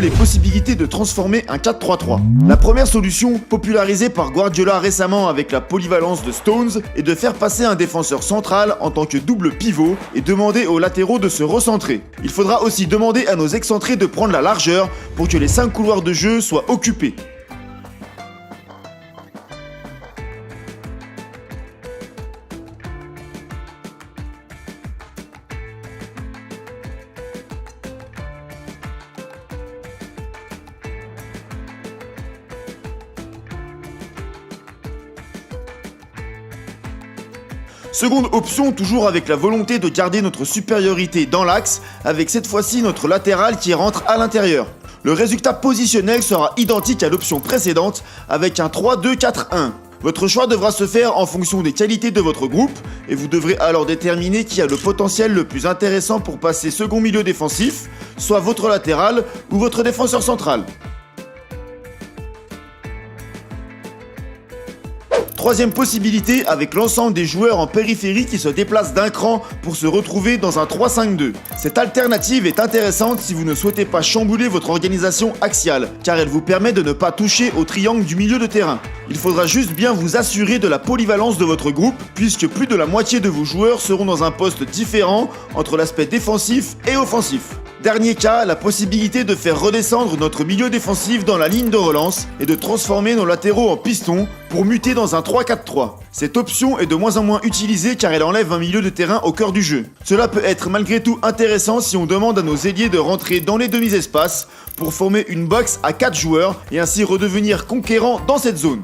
les possibilités de transformer un 4-3-3. La première solution, popularisée par Guardiola récemment avec la polyvalence de Stones, est de faire passer un défenseur central en tant que double pivot et demander aux latéraux de se recentrer. Il faudra aussi demander à nos excentrés de prendre la largeur pour que les 5 couloirs de jeu soient occupés. Seconde option, toujours avec la volonté de garder notre supériorité dans l'axe, avec cette fois-ci notre latéral qui rentre à l'intérieur. Le résultat positionnel sera identique à l'option précédente avec un 3-2-4-1. Votre choix devra se faire en fonction des qualités de votre groupe et vous devrez alors déterminer qui a le potentiel le plus intéressant pour passer second milieu défensif, soit votre latéral ou votre défenseur central. Troisième possibilité avec l'ensemble des joueurs en périphérie qui se déplacent d'un cran pour se retrouver dans un 3-5-2. Cette alternative est intéressante si vous ne souhaitez pas chambouler votre organisation axiale, car elle vous permet de ne pas toucher au triangle du milieu de terrain. Il faudra juste bien vous assurer de la polyvalence de votre groupe, puisque plus de la moitié de vos joueurs seront dans un poste différent entre l'aspect défensif et offensif. Dernier cas, la possibilité de faire redescendre notre milieu défensif dans la ligne de relance et de transformer nos latéraux en pistons pour muter dans un 3-4-3. Cette option est de moins en moins utilisée car elle enlève un milieu de terrain au cœur du jeu. Cela peut être malgré tout intéressant si on demande à nos ailiers de rentrer dans les demi-espaces pour former une box à 4 joueurs et ainsi redevenir conquérants dans cette zone.